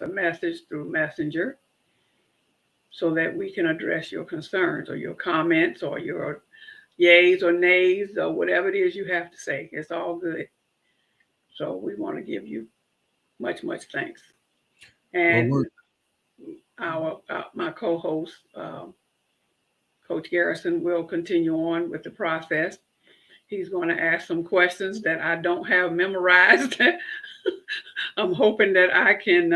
a message through Messenger so that we can address your concerns or your comments or your yays or nays or whatever it is you have to say. It's all good. So we want to give you much thanks. Well, And we're our my co-host, Coach Garrison, will continue on with the process. He's going to ask some questions that I don't have memorized. I'm hoping that I can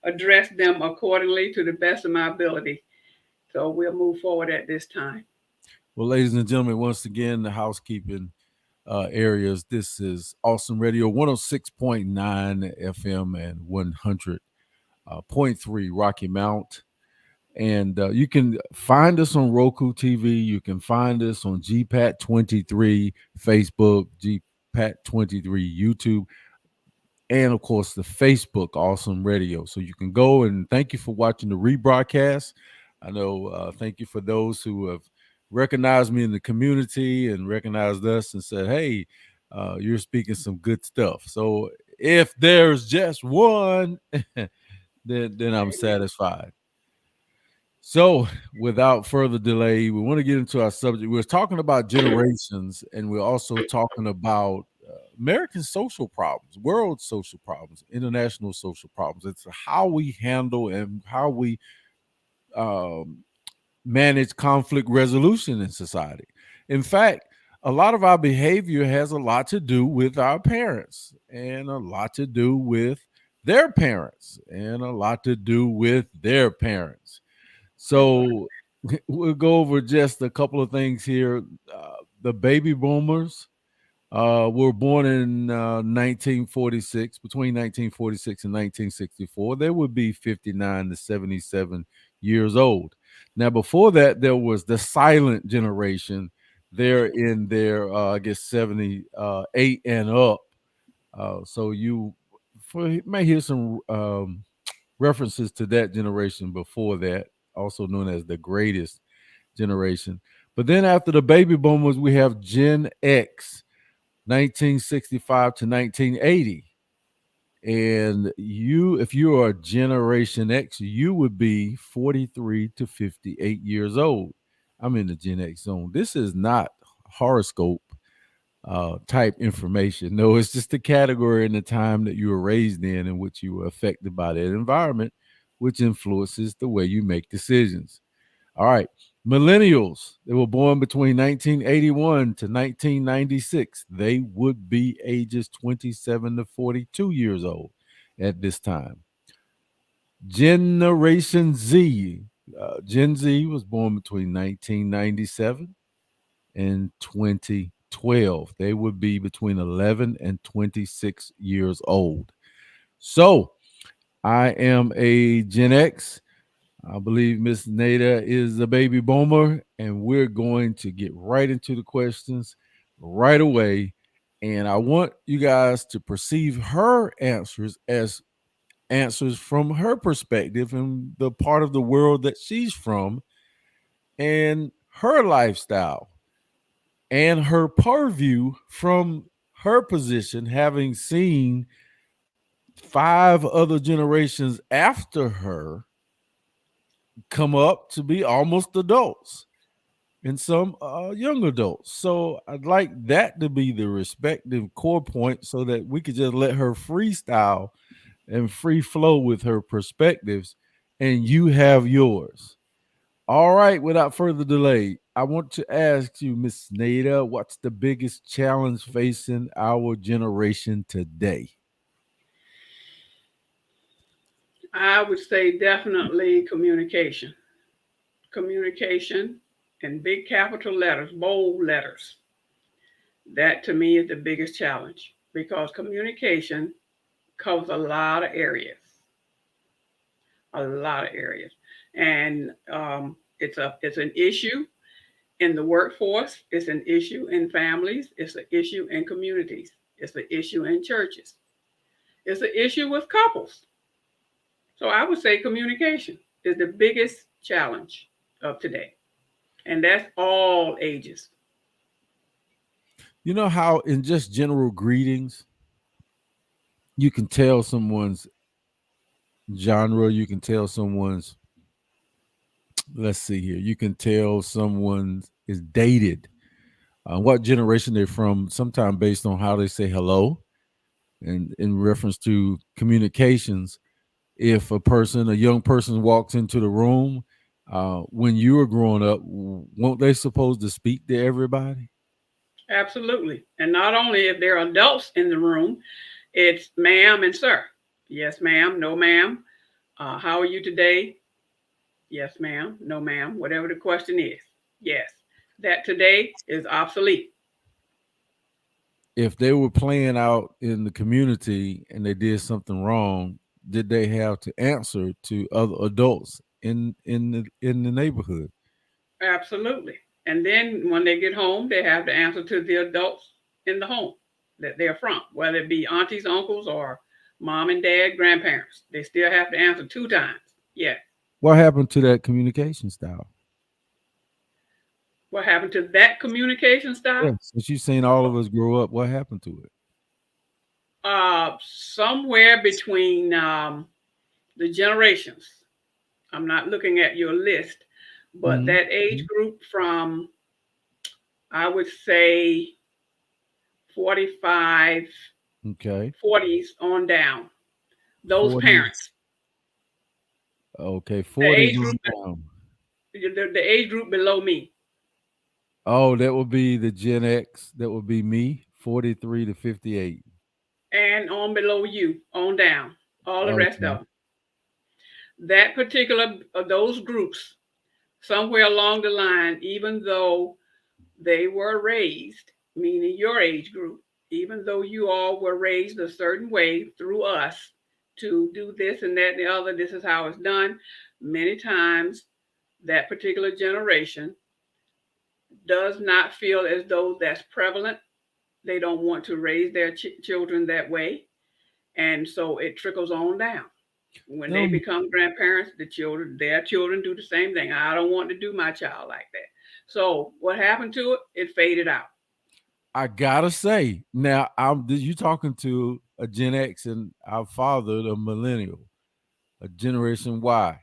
address them accordingly to the best of my ability. So we'll move forward at this time. well, ladies and gentlemen, once again, the housekeeping areas. This is Awesome Radio 106.9 FM and 100.3 Rocky Mount. And you can find us on Roku TV. You can find us on GPAT23 Facebook, GPAT23 YouTube, and of course the Facebook Awesome Radio. So you can go, and thank you for watching the rebroadcast. I know, thank you for those who have recognized me in the community and recognized us and said, hey, you're speaking some good stuff. So if there's just one, then I'm Amen. satisfied. So, without further delay, we want to get into our subject. We're talking about generations, and we're also talking about American social problems, world social problems, international social problems. It's how we handle and how we um, manage conflict resolution in society. In fact, a lot of our behavior has a lot to do with our parents, and a lot to do with their parents, and a lot to do with their parents. So we'll go over just a couple of things here. The baby boomers were born in 1946, between 1946 and 1964. They would be 59 to 77 years old. Now, before that, there was the silent generation. They're in their, I guess, 78 and up. So you may hear some references to that generation before that, also known as the greatest generation. But then after the baby boomers, we have Gen X, 1965 to 1980. And if you are Generation X, you would be 43 to 58 years old. I'm in the Gen X zone. This is not horoscope type information. No, it's just the category and the time that you were raised in which you were affected by that environment, which influences the way you make decisions. All right. Millennials, they were born between 1981 to 1996. They would be ages 27 to 42 years old at this time. Generation Z, Gen Z was born between 1997 and 2012. They would be between 11 and 26 years old. So I am a Gen X. I believe Miss Nada is a baby boomer, and we're going to get right into the questions right away. And I want you guys to perceive her answers as answers from her perspective and the part of the world that she's from and her lifestyle and her purview from her position, having seen five other generations after her come up to be almost adults and some young adults. So I'd like that to be the respective core point so that we could just let her freestyle and free flow with her perspectives and you have yours. All right, without further delay, I want to ask you, Miss Nada, what's the biggest challenge facing our generation today? I would say definitely communication. Communication in big capital letters, bold letters. That to me is the biggest challenge because communication covers a lot of areas, and it's an issue in the workforce. It's an issue in families. It's an issue in communities. It's an issue in churches. It's an issue with couples. So I would say communication is the biggest challenge of today, and that's all ages. You know how, in just general greetings, you can tell someone's genre, you can tell someone's, let's see here, you can tell someone is dated, what generation they're from, sometime based on how they say hello, and in reference to communications. If a young person walks into the room, when you were growing up, weren't they supposed to speak to everybody? Absolutely. And not only if there are adults in the room, it's ma'am and sir. Yes, ma'am. No, ma'am. How are you today? Yes, ma'am. No, ma'am. Whatever the question is. Yes. That today is obsolete. If they were playing out in the community and they did something wrong, did they have to answer to other adults in the neighborhood? Absolutely. And then when they get home, they have to answer to the adults in the home that they're from, whether it be aunties, uncles, or mom and dad, grandparents. They still have to answer two times. Yes. What happened to that communication style? What happened to that communication Yeah, style? since you've seen all of us grow up, what happened to it? Somewhere between the generations. I'm not looking at your list, but Mhm, that age mhm. group from, I would say, 45, Okay, 40s on down. Those 40s. parents, Okay, the 40s age on group, down. the age group below me, Oh, that would be the Gen X. That would be me, 43 to 58. and on below you, on down, all the rest Okay. of them. That particular, those groups, somewhere along the line, even though they were raised, meaning your age group, even though you all were raised a certain way through us to do this and that and the other, this is how it's done. Many times, that particular generation does not feel as though that's prevalent. They don't want to raise their children that way. And so it trickles on down. When they Um, become grandparents, their children do the same thing. I don't want to do my child like that. So what happened to it? It faded out. I gotta say, now I'm you talking to a Gen X and our father, the millennial, a Generation Y.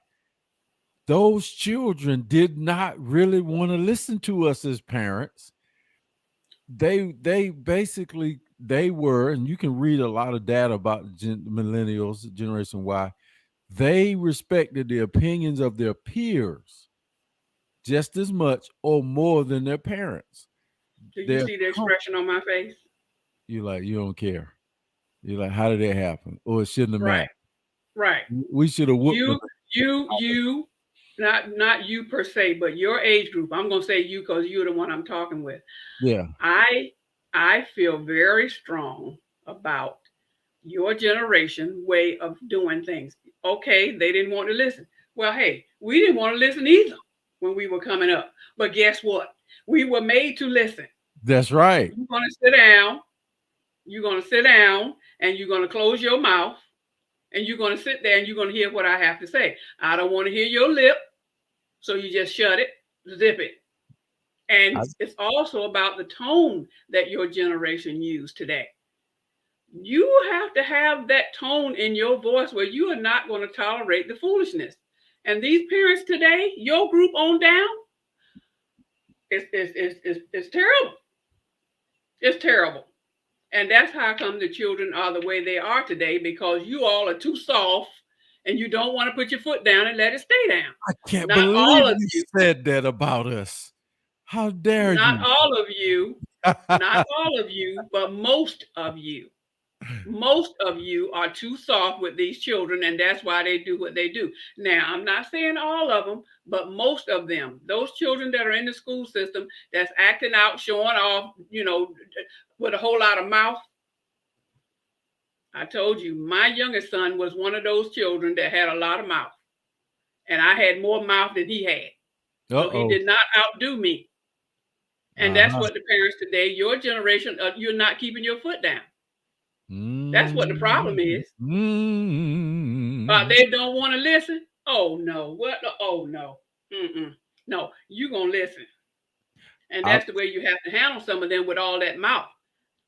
Those children did not really want to listen to us as parents. They basically they were, and you can read a lot of data about millennials, Generation Y. They respected the opinions of their peers just as much or more than their parents. Do you They're see the expression on my face? you like you don't care. You're like, how did that happen? Or it shouldn't have Right, mattered. right. We should have whooped them. You, not you per se, but your age group. I'm gonna say you because you're the one I'm talking with. Yeah, I I feel very strong about your generation way of doing things. Okay, they didn't want to listen. Well, hey, we didn't want to listen either when we were coming up. But guess what? We were made to listen. that's right. You're gonna sit down. You're gonna sit down, and you're gonna close your mouth, and you're gonna sit there, and you're gonna hear what I have to say. I don't want to hear your lip, so you just shut it, zip it. I, And it's also about the tone that your generation used today. You have to have that tone in your voice where you are not going to tolerate the foolishness. And these parents today, your group on down, it's terrible. It's terrible. And that's how come the children are the way they are today because you all are too soft and you don't want to put your foot down and let it stay down. I can't Not believe all of you you, said that about us. How dare not you? all of you, not all of you, but most of you. Most of you are too soft with these children, and that's why they do what they do. Now, I'm not saying all of them, but most of them, those children that are in the school system that's acting out, showing off, with a whole lot of mouth. I told you, my youngest son was one of those children that had a lot of mouth, and I had more mouth than he had. So he Uh-oh. did not outdo me. And that's Uh-huh. what the parents today, your generation, you're not keeping your foot down. That's what the problem Mm, is. mm. They don't want to listen. Oh no! What? Oh no! Mm-mm. No, you gonna listen, and I that's the way you have to handle some of them with all that mouth.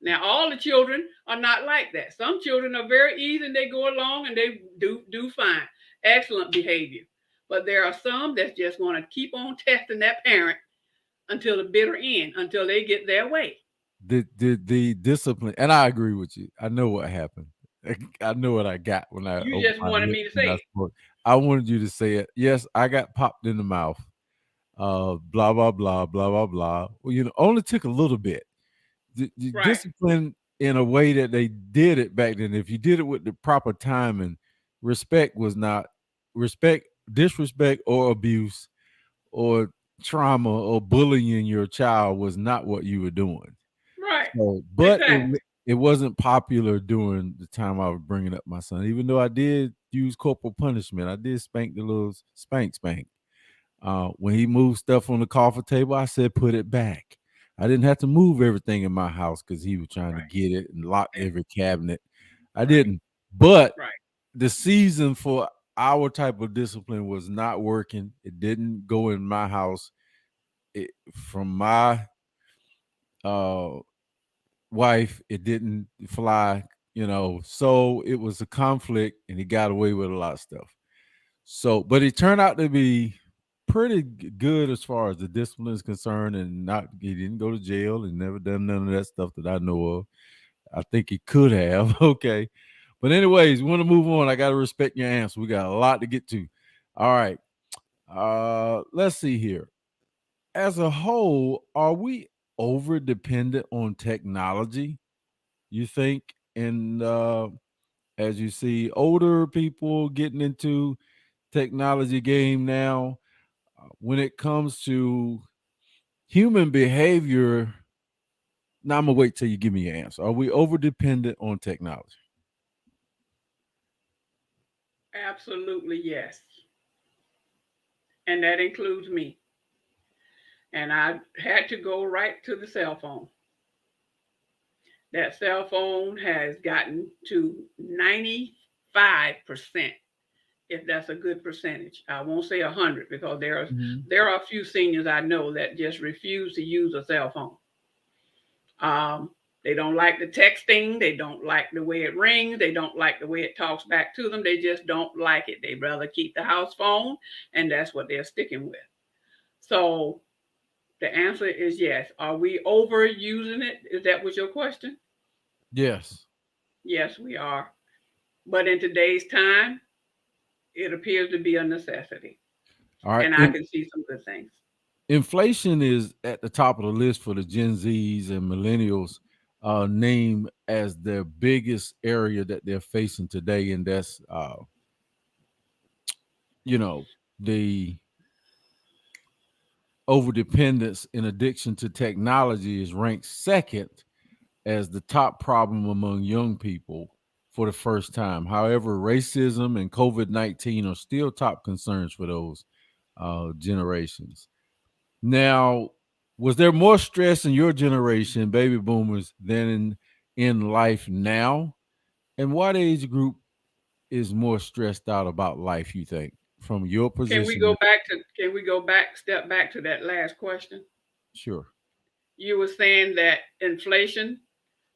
Now, all the children are not like that. Some children are very easy and they go along and they do fine, excellent behavior. But there are some that's just going to keep on testing that parent until the bitter end, until they get their way. The discipline, and I agree with you. I know what happened. I know what I got when I You opened just my wanted lips me to and I say it. spoke. I wanted you to say it. Yes, I got popped in the mouth. Blah blah blah blah blah blah. Well, only took a little bit. The Right, discipline in a way that they did it back then. If you did it with the proper timing, respect was not respect, disrespect, or abuse, or trauma, or bullying your child was not what you were doing. right, So, but exactly. it wasn't popular during the time I was bringing up my son. Even though I did use corporal punishment, I did spank the little spank. When he moved stuff on the coffee table, I said put it back. I didn't have to move everything in my house because he was trying to Right, get it and lock eh, every cabinet. I right, didn't. But right, the season for our type of discipline was not working. It didn't go in my house. From my uh wife, it didn't fly, so it was a conflict and he got away with a lot of stuff. So, but it turned out to be pretty good as far as the discipline is concerned, and not he didn't go to jail and never done none of that stuff that I know of. I think he could have. Okay. But anyways, we want to move on. I got to respect your answer. We got a lot to get to. All right. Let's see here. As a whole, are we over dependent on technology, you think? And as you see older people getting into technology game now, when it comes to human behavior, now I'm gonna wait till you give me your answer. Are we over dependent on technology? absolutely yes. And that includes me. And I had to go right to the cell phone. That cell phone has gotten to 95%, if that's a good percentage. I won't say 100 because Mhm. there are a few seniors I know that just refuse to use a cell phone. Um, they don't like the texting. They don't like the way it rings. They don't like the way it talks back to them. They just don't like it. They'd rather keep the house phone, and that's what they're sticking with. So the answer is yes. Are we overusing it? Is that what your question? Yes. Yes, we are. But in today's time, it appears to be a necessity. All right. And I can see some good things. Inflation is at the top of the list for the Gen Zs and millennials, named as their biggest area that they're facing today, and that's you know the overdependence and addiction to technology is ranked second as the top problem among young people for the first time. However, racism and COVID-19 are still top concerns for those generations. Now, was there more stress in your generation, baby boomers, than in life now? And what age group is more stressed out about life, you think, from your position? Can we go back step back to that last question? Sure. You were saying that inflation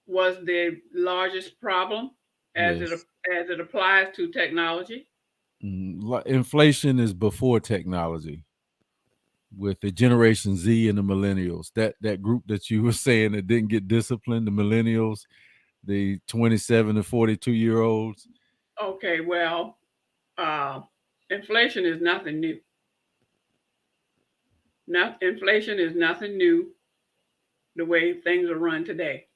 was the largest problem as Yes. it applies to technology. Inflation is before technology with the Generation Z and the millennials. That group that you were saying that didn't get disciplined, the millennials, the 27 to 42-year olds. Okay, well, uh, inflation is nothing new. Inflation is nothing new the way things are run today.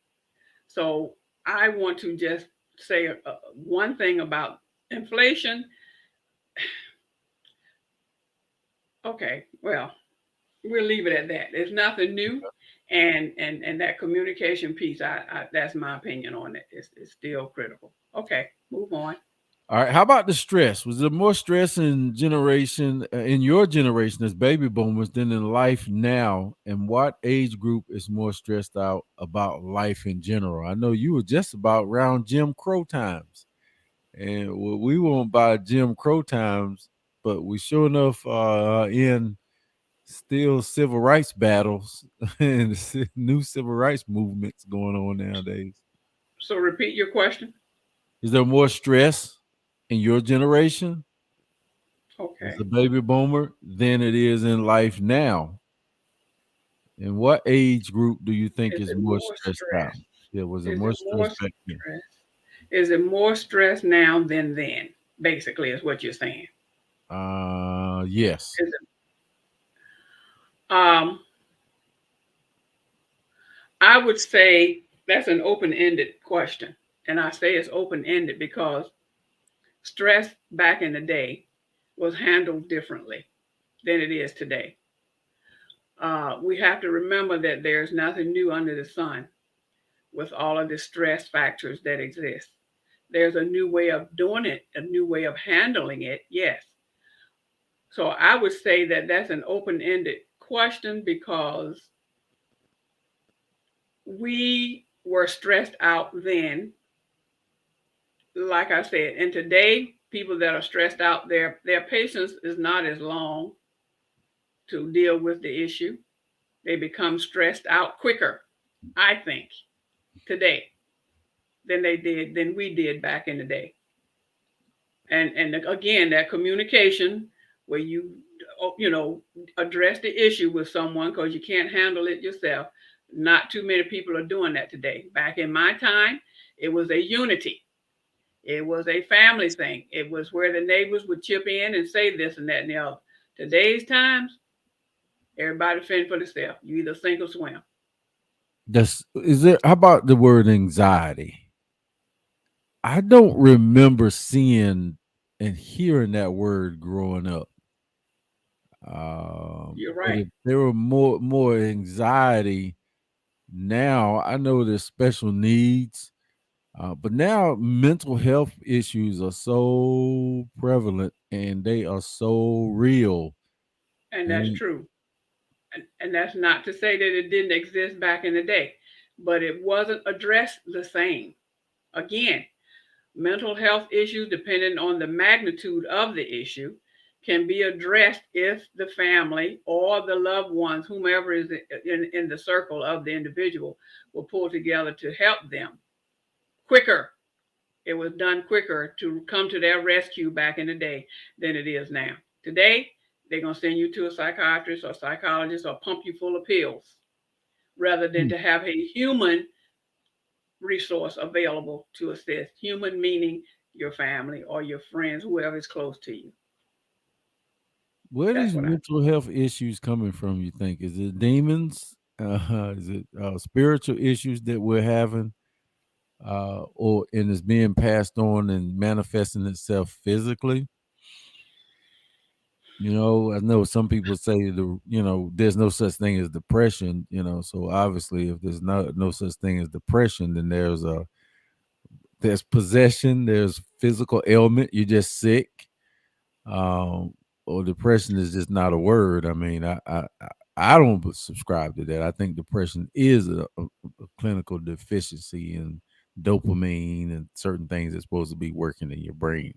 So I want to just say one thing about inflation. Okay, well, we'll leave it at that. It's nothing new, and that communication piece, that's my opinion on it. It's still critical. Okay, move on. All right. How about the stress? Was there more stress in your generation as baby boomers than in life now? And what age group is more stressed out about life in general? I know you were just about around Jim Crow times, and we weren't by Jim Crow times, but we sure enough in still civil rights battles and new civil rights movements going on nowadays. So repeat your question. Is there more stress in your generation as a Okay. baby boomer than it is in life now? And what age group do you think Is is it more more stressed out? stress? Yeah, was it Is more it stress more back then? stress? Is it more stress now than then? Basically, is what you're saying. Yes. Is it, um, I would say that's an open-ended question, and I say it's open-ended because stress back in the day was handled differently than it is today. We have to remember that there's nothing new under the sun with all of the stress factors that exist. There's a new way of doing it, a new way of handling it, yes. So I would say that that's an open ended question because we were stressed out then, like I said, and today, people that are stressed out, their patience is not as long to deal with the issue. They become stressed out quicker, I think, today than we did back in the day. And again, that communication where you address the issue with someone because you can't handle it yourself. Not too many people are doing that today. Back in my time, it was a unity. It was a family thing. It was where the neighbors would chip in and say this and that and the other. Today's times, everybody fend for themselves. You either sink or swim. That's is there how about the word anxiety? I don't remember seeing and hearing that word growing up. You're But right. if there were more anxiety now, I know there's special needs, but now mental health issues are so prevalent and they are so real. And that's And true. And that's not to say that it didn't exist back in the day, but it wasn't addressed the same. Again, mental health issues, depending on the magnitude of the issue, can be addressed if the family or the loved ones, whomever is in the circle of the individual, will pull together to help them quicker. It was done quicker to come to their rescue back in the day than it is now. Today, they're going to send you to a psychiatrist or psychologist or pump you full of pills rather than hmm, to have a human resource available to assist. Human meaning your family or your friends, whoever is close to you. where That's these what I. mental health issues coming from, you think? Is it demons? Is it spiritual issues that we're having? Or and it's being passed on and manifesting itself physically. I know some people say there's no such thing as depression. So obviously, if there's no such thing as depression, then there's possession, there's physical ailment. You're just sick. Um, or depression is just not a word. I mean, I don't subscribe to that. I think depression is a clinical deficiency in dopamine and certain things that's supposed to be working in your brain.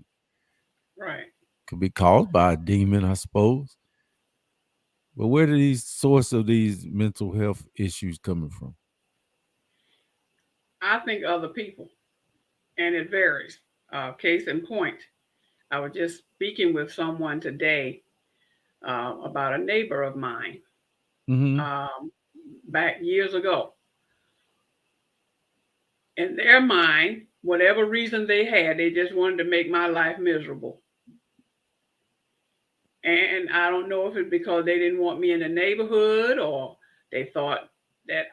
Right. Could be caused by a demon, I suppose. But where do these source of these mental health issues coming from? I think other people, and it varies. Case in point, I was just speaking with someone today about a neighbor of mine Hmm. um, back years ago. In their mind, whatever reason they had, they just wanted to make my life miserable. And I don't know if it's because they didn't want me in the neighborhood or they thought that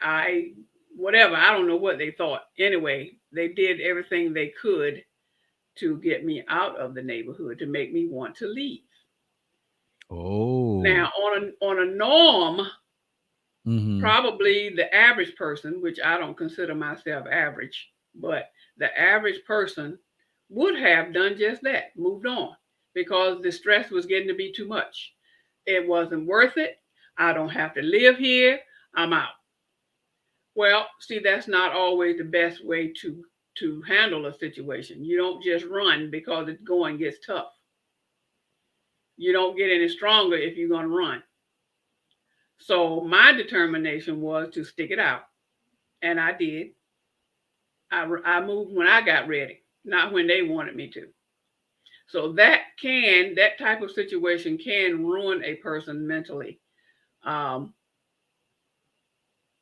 whatever, I don't know what they thought. Anyway, they did everything they could to get me out of the neighborhood to make me want to leave. Oh. Now, on a norm, Hmm. probably the average person, which I don't consider myself average, but the average person would have done just that, moved on, because the stress was getting to be too much. It wasn't worth it. I don't have to live here. I'm out. Well, see, that's not always the best way to handle a situation. You don't just run because it's going gets tough. You don't get any stronger if you're going to run. So my determination was to stick it out, and I did. I moved when I got ready, not when they wanted me to. So that type of situation can ruin a person mentally, um,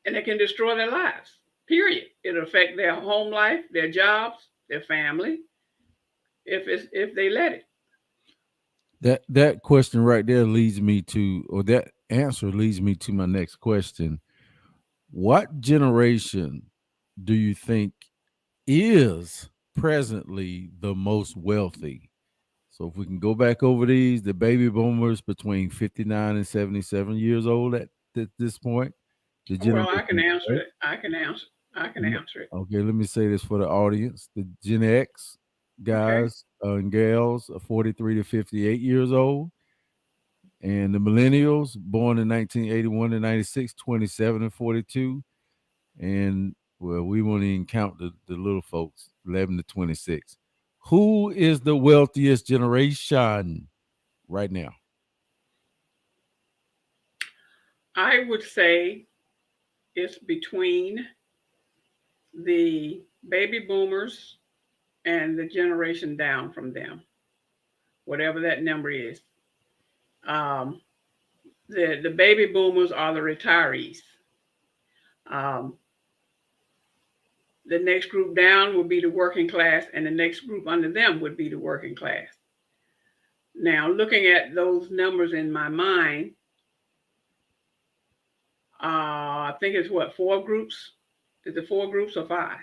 and it can destroy their lives. Period. It'll affect their home life, their jobs, their family, if they let it. That question right there leads me to, or that answer leads me to my next question. What generation do you think is presently the most wealthy? So if we can go back over these, the baby boomers between 59 and 77 years old at this point, the Well, I can generation answer X. it. I can answer. I can answer it. Okay, let me say this for the audience. The Gen X Okay. guys and gals are 43 to 58 years old. And the millennials born in 1981 to 96, 27 and 42. And well, we won't even count the little folks, 11 to 26. Who is the wealthiest generation right now? I would say it's between the baby boomers and the generation down from them, whatever that number is. Um, the baby boomers are the retirees. Um, the next group down would be the working class, and the next group under them would be the working class. Now, looking at those numbers in my mind, I think it's what, four groups? Is it four groups or five?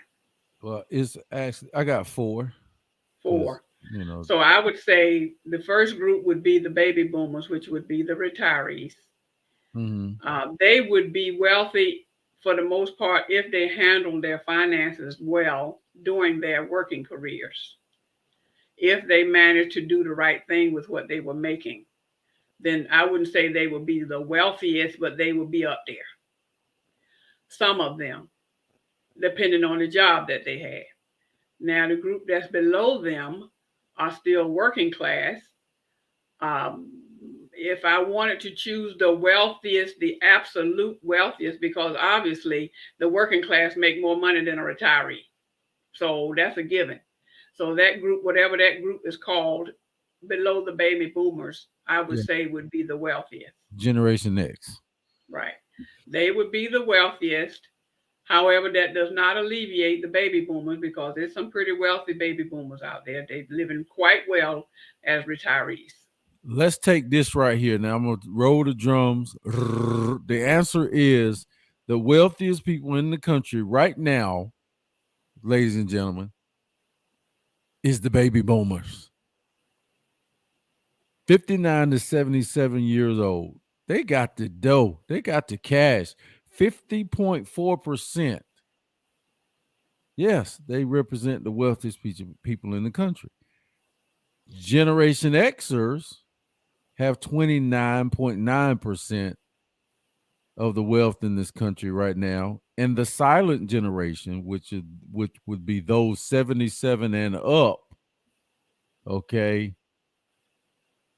Well, it's actually I got four because Four. you know. So I would say the first group would be the baby boomers, which would be the retirees. Mhm. They would be wealthy for the most part if they handled their finances well during their working careers. If they managed to do the right thing with what they were making, then I wouldn't say they would be the wealthiest, but they would be up there. Some of them, depending on the job that they had. Now, the group that's below them are still working class. Um, if I wanted to choose the wealthiest, the absolute wealthiest, because obviously the working class make more money than a retiree. So that's a given. So that group, whatever that group is called, below the baby boomers, I would Yeah. say would be the wealthiest. Generation X. Right. They would be the wealthiest. However, that does not alleviate the baby boomers because there's some pretty wealthy baby boomers out there. They're living quite well as retirees. Let's take this right here. Now I'm gonna roll the drums. The answer is the wealthiest people in the country right now, ladies and gentlemen, is the baby boomers. 59 to 77 years old. They got the dough. They got the cash. 50.4%. Yes, they represent the wealthiest people in the country. Generation Xers have 29.9% of the wealth in this country right now. And the silent generation, which would be those 77 and up, okay,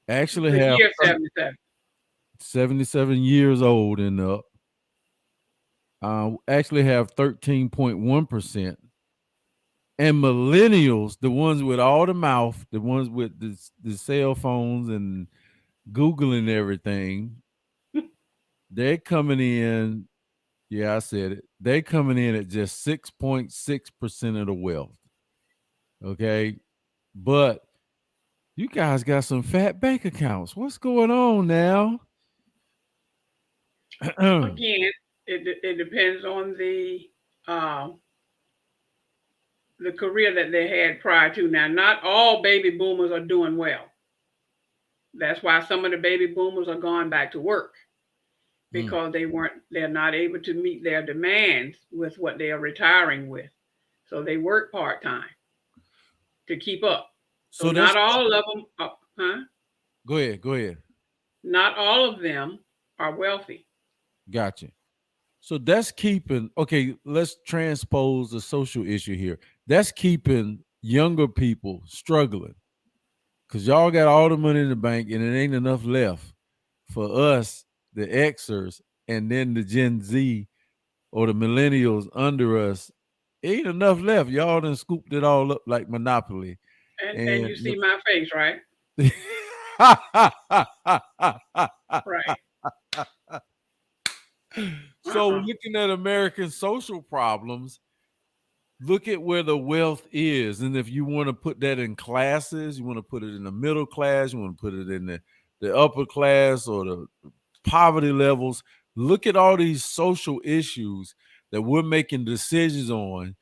actually The have year 77. 77 years old and up, actually have 13.1%. And millennials, the ones with all the mouth, the ones with the cell phones and Google and everything, they're coming in. Yeah, I said it. They're coming in at just 6.6% of the wealth. Okay. But you guys got some fat bank accounts. What's going on now? Again, it depends on uh, the career that they had prior to. Now, not all baby boomers are doing well. That's why some of the baby boomers are going back to work Mm. because they're not able to meet their demands with what they are retiring with. So they work part time to keep up. So So not that's all of them, huh? go ahead. Go ahead. Not all of them are wealthy. Gotcha. So that's keeping, okay, let's transpose the social issue here. That's keeping younger people struggling because y'all got all the money in the bank and it ain't enough left for us, the Xers and then the Gen Z or the millennials under us, ain't enough left. Y'all done scooped it all up like Monopoly. And you And see my face, right? Right. so Uh-uh. looking at American social problems, look at where the wealth is. And if you want to put that in classes, you want to put it in the middle class, you want to put it in the upper class or the poverty levels, look at all these social issues that we're making decisions on,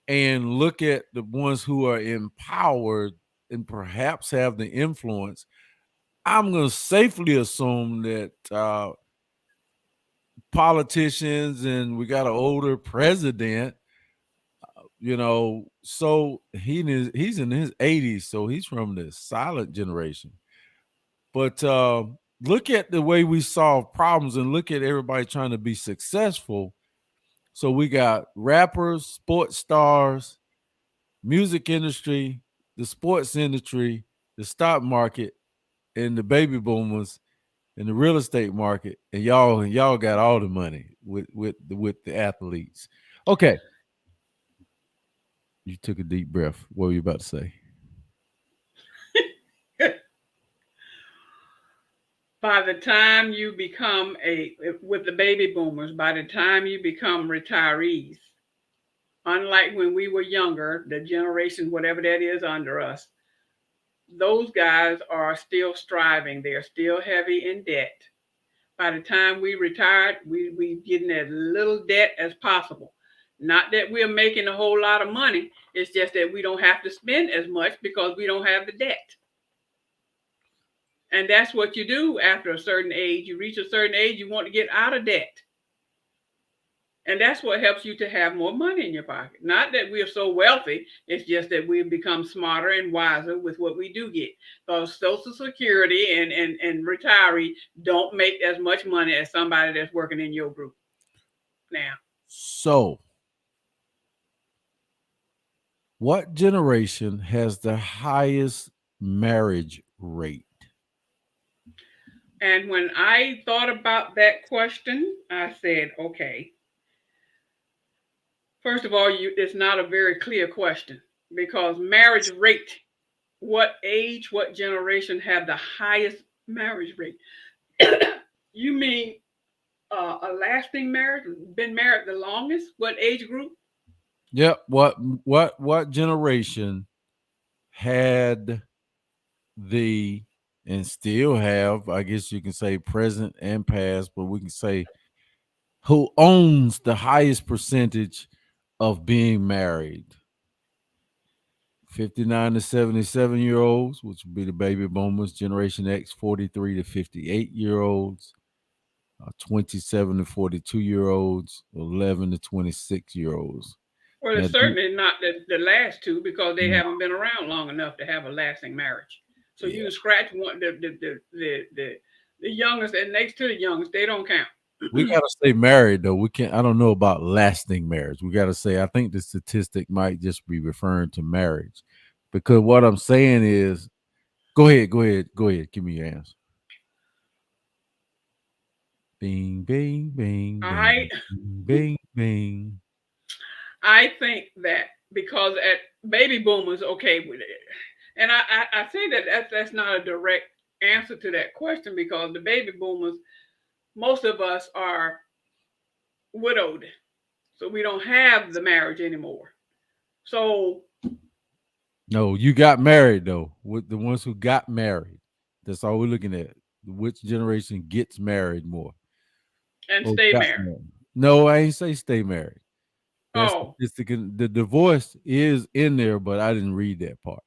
and look at the ones who are empowered and perhaps have the influence. I'm going to safely assume that politicians, and we got an older president, so he's in his 80s, so he's from the silent generation. But look at the way we solve problems and look at everybody trying to be successful. So we got rappers, sports stars, music industry, the sports industry, the stock market, and the baby boomers in the real estate market, and y'all got all the money with the athletes. Okay, you took a deep breath. What were you about to say? By the time you become with the baby boomers, by the time you become retirees, unlike when we were younger, the generation, whatever that is under us, those guys are still striving. They're still heavy in debt. By the time we retired, we getting as little debt as possible. Not that we're making a whole lot of money. It's just that we don't have to spend as much because we don't have the debt. And that's what you do after a certain age. You reach a certain age, you want to get out of debt. And that's what helps you to have more money in your pocket. Not that we are so wealthy, it's just that we've become smarter and wiser with what we do get. Because Social Security and retiree don't make as much money as somebody that's working in your group now. So, what generation has the highest marriage rate? And when I thought about that question, I said, okay, first of all, it's not a very clear question because marriage rate, what age, what generation have the highest marriage rate? You mean a lasting marriage, been married the longest? What age group? Yep. What generation had the and still have, I guess you can say present and past, but we can say who owns the highest percentage of being married? 59 to 77 year olds, which would be the baby boomers, Generation X, 43 to 58 year olds, 27 to 42 year olds, 11 to 26 year olds. Well, Now, it's certainly not the last two because they no, haven't been around long enough to have a lasting marriage. So you yeah, can scratch one the youngest and next to the youngest, they don't count. we got to stay married though. We can't. I don't know about lasting marriage. We got to say. I think the statistic might just be referring to marriage, because what I'm saying is, go ahead. Give me your answer. Bing, bing, bing, I bing, bing, bing. I think that because at baby boomers, okay, and I say that that's not a direct answer to that question because the baby boomers, most of us are widowed, so we don't have the marriage anymore. So No, you got married though. With the ones who got married, that's all we're looking at. Which generation gets married more? and Or stay got married. married? No, I ain't say stay married. That's Oh, statistic. The divorce is in there, but I didn't read that part.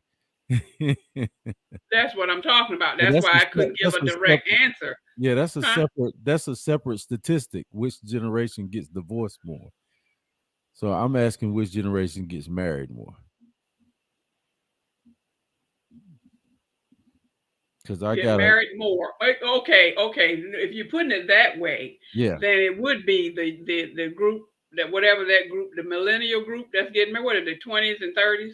that's what I'm talking about. But That's why I couldn't give that's a a direct separate. answer. Yeah, Huh? that's a separate statistic. Which generation gets divorced more? So I'm asking which generation gets married more? Because I Get got a married more. Okay, okay. If you're putting it that way, yeah. then it would be the group that whatever that group, the millennial group that's getting married. What are the 20s and 30s?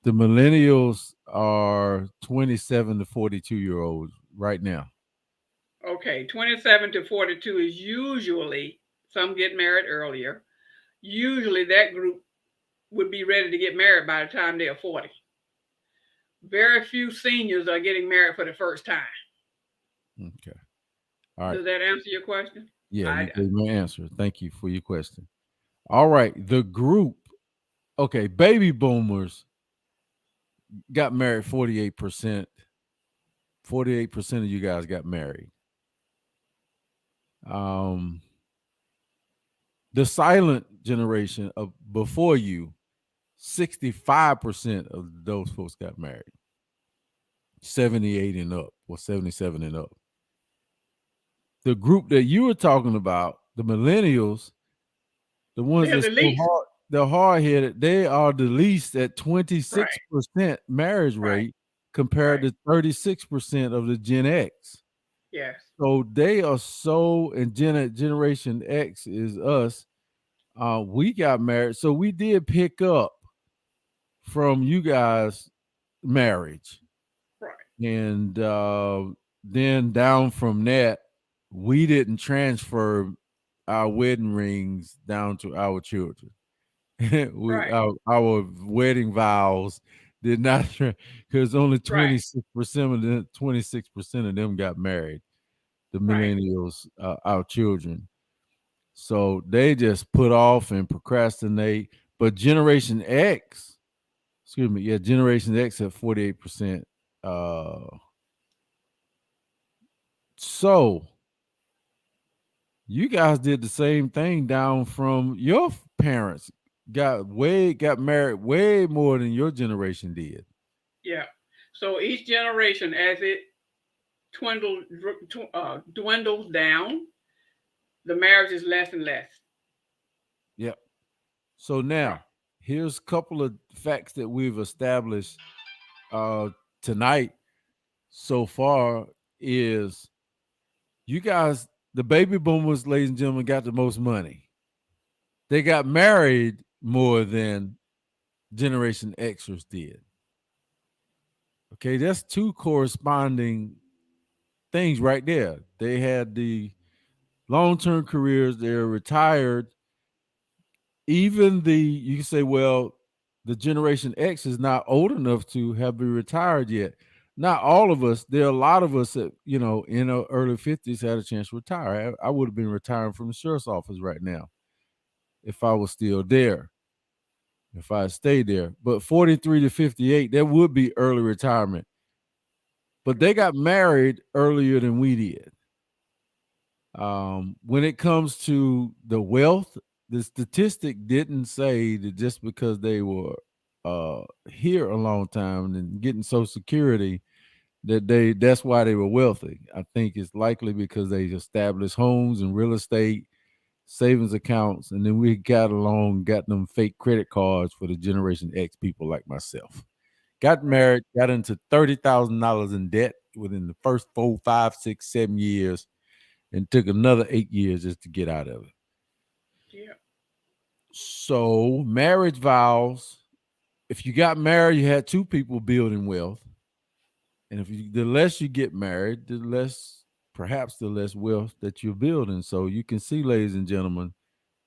The millennials are 27 to 42 year olds right now. Okay, 27 to 42 is usually, some get married earlier. Usually that group would be ready to get married by the time they're 40. Very few seniors are getting married for the first time. Okay. All right. Does that answer your question? Yeah, I you gave me an answer. Thank you for your question. All right. The group, okay, baby boomers got married 48%. 48% of you guys got married. Um, the silent generation of before you, 65% of those folks got married. 78 and up or 77 and up. The group that you were talking about, the millennials, the ones they're that's the so least. hard, they're hard headed, they are the least at Right, 26% marriage right, rate compared right. to 36% of the Gen X. Yes, So they are so, and Generation X is us. We got married, so we did pick up from you guys marriage, right, and then down from that, we didn't transfer our wedding rings down to our children. we right, our wedding vows did not because only right, 26% of them 26% of them got married. The right. millennials, our children. So they just put off and procrastinate. But Generation X, excuse me, yeah, Generation X at 48%. Uh, so you guys did the same thing down from your parents. Got married way more than your generation did. Yeah. So each generation, as it dwindles down, the marriage is less and less. Yep. So Right. now here's a couple of facts that we've established uh tonight so far is you guys, the baby boomers, ladies and gentlemen, got the most money. They got married more than Generation Xers did. Okay, that's two corresponding things right there. They had the long-term careers, they're retired. Even the you can say, well, the Generation X is not old enough to have been retired yet. Not all of us. There are a lot of us that in our early 50s had a chance to retire. I would have been retiring from the sheriff's office right now if I was still there, if I stayed there. But 43 to 58, that would be early retirement. But they got married earlier than we did. When it comes to the wealth, the statistic didn't say that just because they were here a long time and getting Social Security that's why they were wealthy. I think it's likely because they established homes and real estate, savings accounts, and then we got them fake credit cards for the Generation X people like myself. Got Right. married, got into $30,000 in debt within the first 4, 5, 6, 7 years, and took another 8 years just to get out of it. Yeah. So, marriage vows, if you got married, you had two people building wealth. And the less you get married, the less, perhaps the less wealth that you're building. So, you can see, ladies and gentlemen,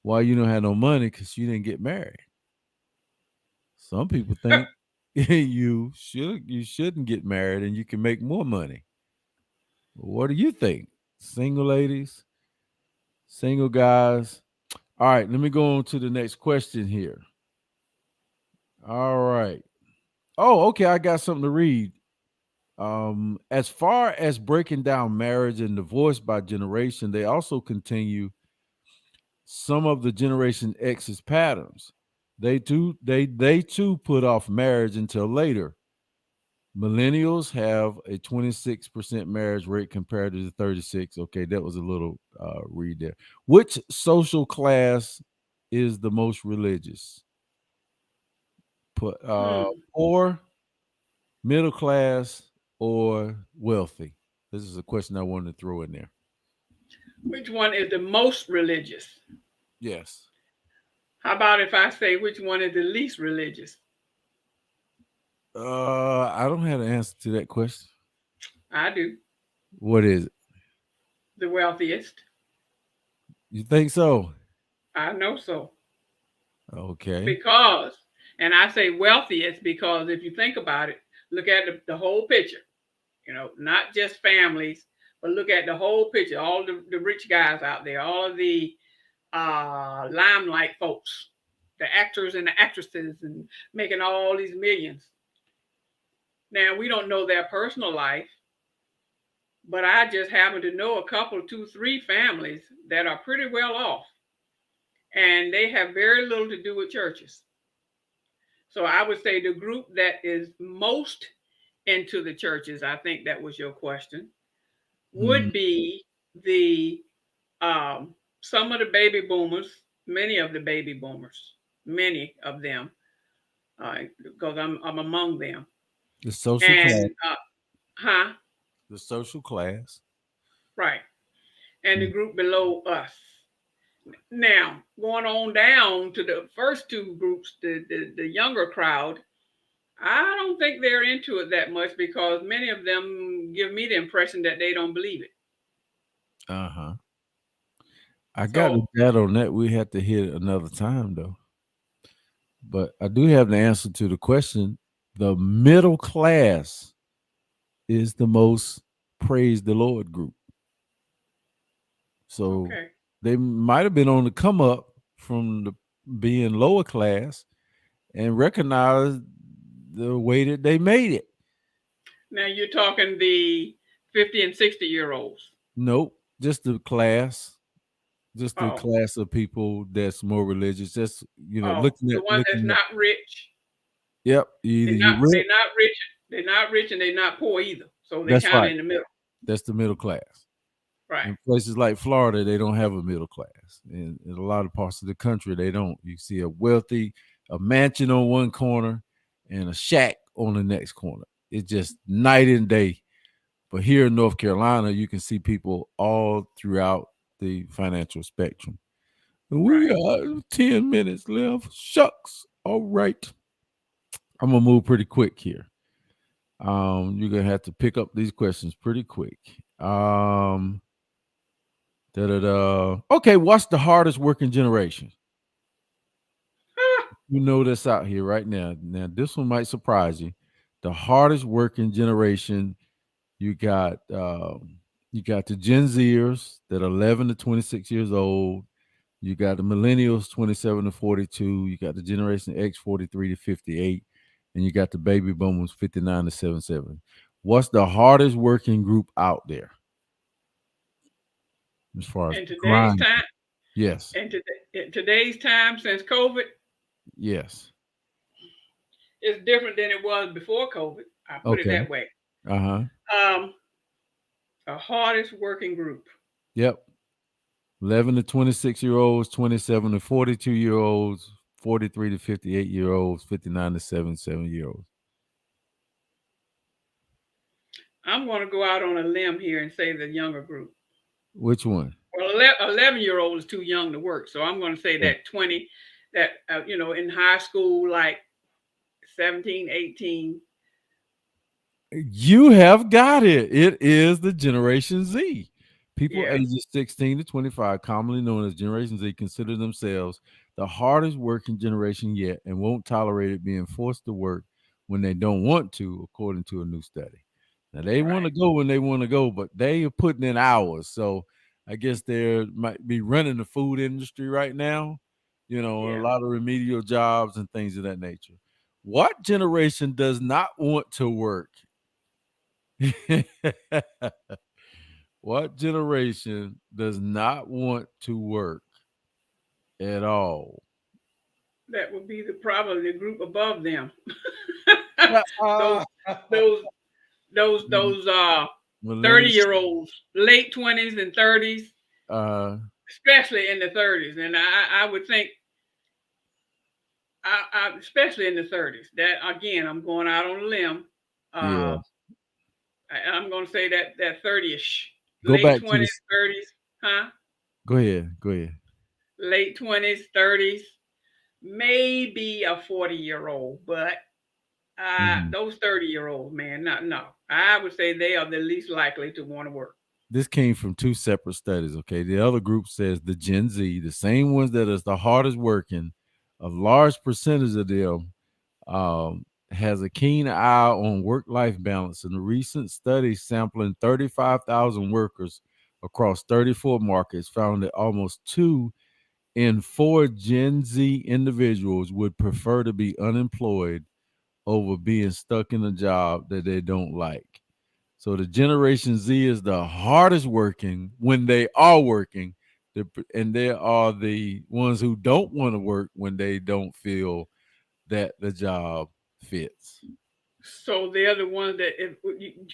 why you don't have no money because you didn't get married. Some people think you shouldn't get married and you can make more money. What do you think? Single ladies, single guys. All right, let me go on to the next question here. All right. Oh, okay. I got something to read. As far as breaking down marriage and divorce by generation, they also continue some of the Generation X's patterns. They too put off marriage until later. Millennials have a 26% marriage rate compared to the 36. Okay, that was a little read there. Which social class is the most religious? Put Hmm. poor, middle class, or wealthy? This is a question I wanted to throw in there. Which one is the most religious? Yes. How about if I say which one is the least religious? I don't have an answer to that question. I do. What is it? The wealthiest. You think so? I know so. Okay. Because, and I say wealthiest because if you think about it, look at the whole picture, not just families, but look at the whole picture, all the rich guys out there, all of the limelight folks, the actors and the actresses, and making all these millions. Now, we don't know their personal life, but I just happen to know a couple, two, three families that are pretty well off, and they have very little to do with churches. So I would say the group that is most into the churches, I think that was your question, Mhm. would be the some of the baby boomers, many of the baby boomers, many of them, because I'm among them, The social class. and huh, The social class. right, and the Mm. group below us. Now going on down to the first two groups, the younger crowd. I don't think they're into it that much because many of them give me the impression that they don't believe it. Uh-huh. I got the So, data on that. We had to hit it another time though. But I do have the answer to the question. The middle class is the most praise the Lord group. So okay. they might have been on the come up from the being lower class and recognize the way that they made it. Now you're talking the 50 and 60-year olds. Nope, just the Oh, class of people that's more religious. Just oh, looking the at ones that's not rich. Yep, either you They're rich. not rich. They're not rich and they're not poor either. So they That's kind right. of in the middle. That's the middle class. Right. In places like Florida, they don't have a middle class. In a lot of parts of the country, they don't. You see a mansion on one corner and a shack on the next corner. It's just night and day. But here in North Carolina, you can see people all throughout the financial spectrum. We Right. got 10 minutes left. Shucks. All right. I'm gonna move pretty quick here. You're gonna have to pick up these questions pretty quick. Da da da. Okay, what's the hardest working generation? You know this out here right now. Now this one might surprise you. The hardest working generation you got you got the Gen Zers that are 11 to 26 years old. You got the millennials 27 to 42. You got the Generation X 43 to 58. And you got the baby boomers 59 to 77. What's the hardest working group out there as far as in today's grind? time, Yes. in today's time since COVID, Yes. it's different than it was before COVID. I put it Okay. that way. Uh-huh. Um, the hardest working group. Yep. 11 to 26-year-olds, 27 to 42-year-olds, 43 to 58-year-olds, 59 to 77-year-olds. I'm going to go out on a limb here and say the younger group. Which one? Well, 11-year-old is too young to work, so I'm going to say Yeah. that 20, that in high school, like 17, 18. You have got it. It is the Generation Z. People Yeah, ages 16 to 25, commonly known as Generation Z, consider themselves the hardest working generation yet and won't tolerate it being forced to work when they don't want to, according to a new study. Now, they want right. to go when they want to go, but they are putting in hours. So I guess they might be running the food industry right now, a Yeah, lot of remedial jobs and things of that nature. What generation does not want to work? What generation does not want to work at all? that would be the probably the group above them. those Ah. those those 30 Millennials. year olds, late 20s and 30s, Uh, especially in the 30s, and I would think especially in the 30s. That again, I'm going out on a limb. yeah. Uh, I'm going to say that 30ish, Go late back to 20s, this. 30s, huh? Go ahead. Go ahead. Late 20s, 30s, maybe a 40-year-old, but Mhm. those 30-year olds, man, not no. I would say they are the least likely to want to work. this came from two separate studies. Okay, the other group says the Gen Z, the same ones that is the hardest working, a large percentage of them has a keen eye on work-life balance. In a recent study sampling 35,000 workers across 34 markets, found that almost 2 in 4 Gen Z individuals would prefer to be unemployed over being stuck in a job that they don't like. So the Generation Z is the hardest working when they are working, and they are the ones who don't want to work when they don't feel that the job fits. So they're the ones that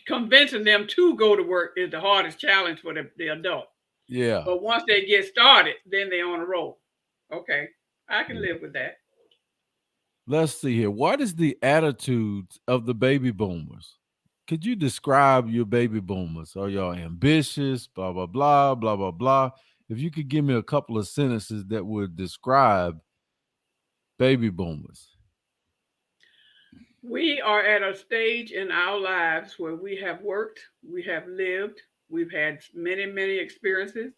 convincing them to go to work is the hardest challenge for the adult. Yeah. But once they get started, then they're on a roll. Okay, I can Yeah. live with that. Let's see here. What is the attitudes of the baby boomers? Could you describe your baby boomers? Are y'all ambitious? Blah, blah, blah, blah, blah, blah. If you could give me a couple of sentences that would describe baby boomers. We are at a stage in our lives where we have worked, we have lived, we've had many, many experiences.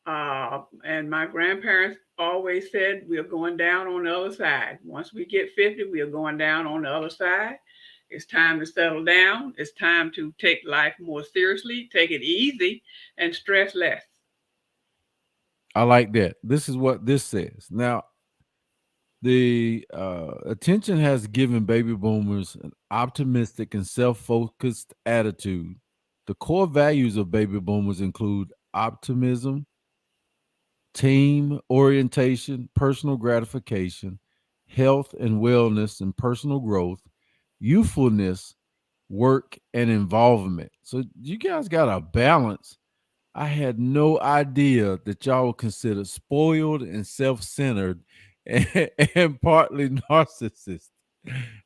And my grandparents always said we are going down on the other side. Once we get 50, we are going down on the other side. It's time to settle down. It's time to take life more seriously, take it easy, and stress less. I like that. This is what this says. Now, the attention has given baby boomers an optimistic and self focused attitude. The core values of baby boomers include optimism, team orientation, personal gratification, health and wellness, and personal growth, youthfulness, work, and involvement. So you guys got a balance. I had no idea that y'all were considered spoiled and self-centered and partly narcissist.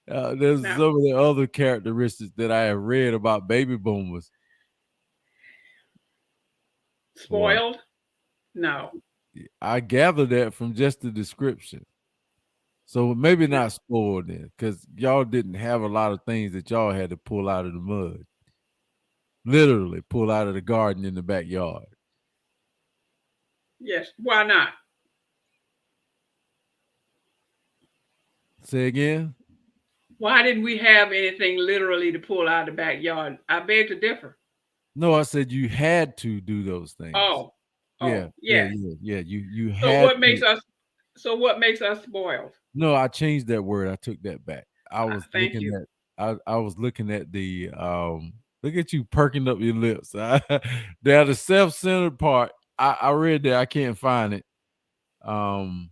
There's Now, some of the other characteristics that I have read about baby boomers. Boy, spoiled? No. I gather that from just the description. So maybe No. not spoiled then, because y'all didn't have a lot of things that y'all had to pull out of the mud. Literally pull out of the garden in the backyard. Yes. Why not? Say again? Why didn't we have anything literally to pull out of the backyard? I beg to differ. No, I said you had to do those things. Oh, Yeah, oh, yeah, yes. yeah, yeah. You So had what makes to. us? So what makes us spoiled? No, I changed that word. I took that back. I was Thank looking you. at I was looking at the look at you perking up your lips. Now the self-centered part, I read that. I can't find it. Um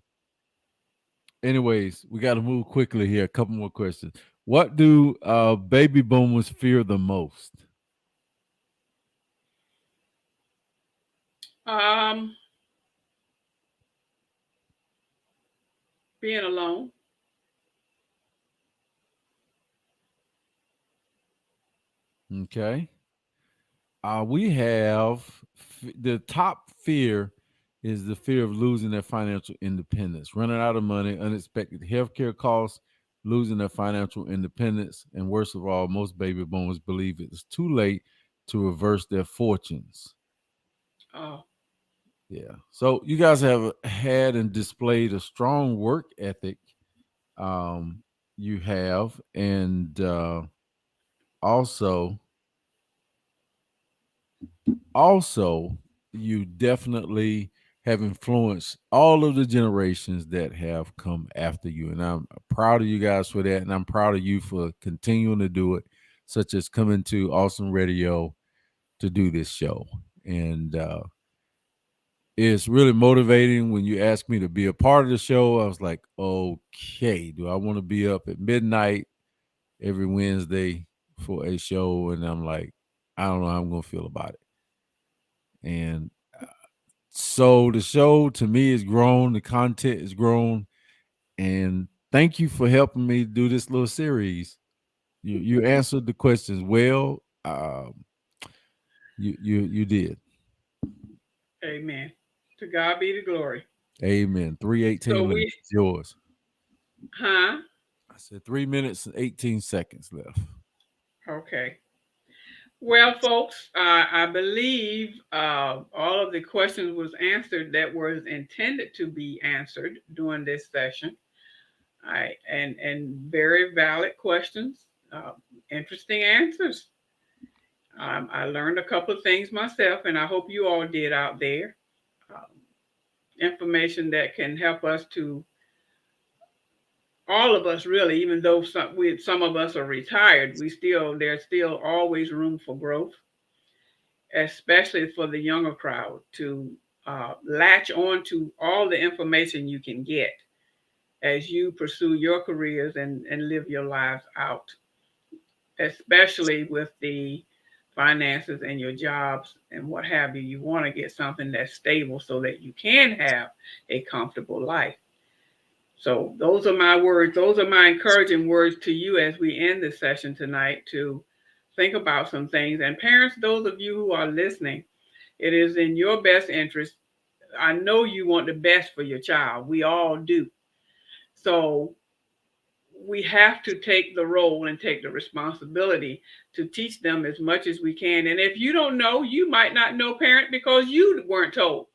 anyways, we got to move quickly here. A couple more questions. What do baby boomers fear the most? Um, being alone. Okay. We have the top fear is the fear of losing their financial independence, running out of money, unexpected healthcare costs, losing their financial independence, and worst of all, most baby boomers believe it's too late to reverse their fortunes. Oh, Yeah. So you guys have had and displayed a strong work ethic. Um, you have, and also also you definitely have influenced all of the generations that have come after you, and I'm proud of you guys for that, and I'm proud of you for continuing to do it, such as coming to Awesome Radio to do this show. And it's really motivating when you ask me to be a part of the show. I was like, okay, do I want to be up at midnight every Wednesday for a show? And I'm like, I don't know how I'm gonna feel about it. And so the show to me has grown, the content has grown, and thank you for helping me do this little series. You answered the questions well. You did. amen. To God be the glory. Amen. Three So 18 we, minutes. It's yours. huh? I said 3 minutes and 18 seconds left. Okay. Well, folks, I believe all of the questions was answered that was intended to be answered during this session. And very valid questions, uh, interesting answers. I learned a couple of things myself, and I hope you all did out there. Um, Information that can help us to all of us really, even though some of us are retired, there's still always room for growth, especially for the younger crowd to latch on to all the information you can get as you pursue your careers and live your lives out, especially with the finances and your jobs and what have you. You want to get something that's stable so that you can have a comfortable life. So those are my words. Those are my encouraging words to you as we end this session tonight, to think about some things. And parents, those of you who are listening, it is in your best interest. I know you want the best for your child. We all do. So we have to take the role and take the responsibility to teach them as much as we can. And if you don't know, you might not know, parent, because you weren't told.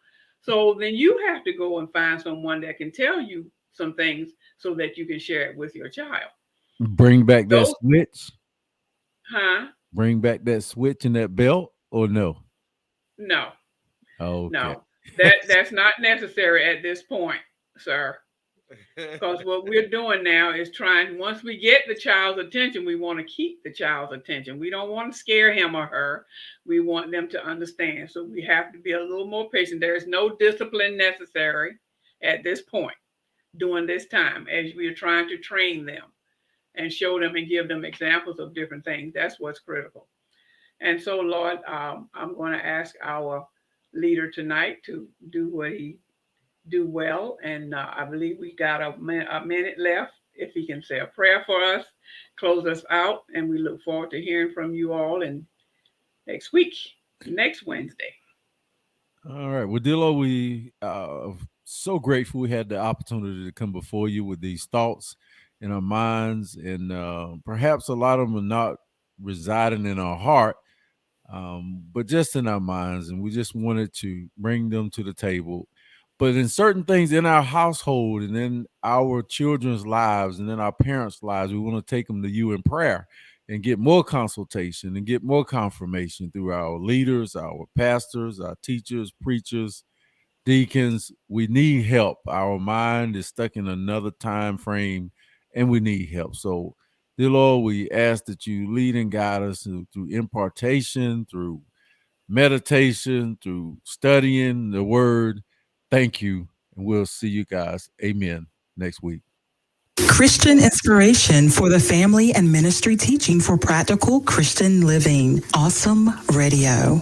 So then you have to go and find someone that can tell you some things so that you can share it with your child. Bring back that Those, switch. huh? Bring back that switch and that belt, or no? No, Okay. no. That's not necessary at this point, sir. Because what we're doing now is trying, once we get the child's attention, we want to keep the child's attention. We don't want to scare him or her. We want them to understand. So we have to be a little more patient. There is no discipline necessary at this point during this time as we are trying to train them and show them and give them examples of different things. That's what's critical. And so, Lord, I'm going to ask our leader tonight to do what he do well. And I believe we got a minute left. If he can say a prayer for us, close us out, and we look forward to hearing from you all in next week, next Wednesday. All right. Well, Dillo, we so grateful we had the opportunity to come before you with these thoughts in our minds, and perhaps a lot of them are not residing in our heart, but just in our minds, and we just wanted to bring them to the table. But in certain things in our household and in our children's lives and in our parents' lives, we want to take them to you in prayer and get more consultation and get more confirmation through our leaders, our pastors, our teachers, preachers, deacons. We need help. Our mind is stuck in another time frame and we need help. So, dear Lord, we ask that you lead and guide us through impartation, through meditation, through studying the word. Thank you. And we'll see you guys. Amen. Next week. Christian inspiration for the family and ministry teaching for practical Christian living. Awesome Radio.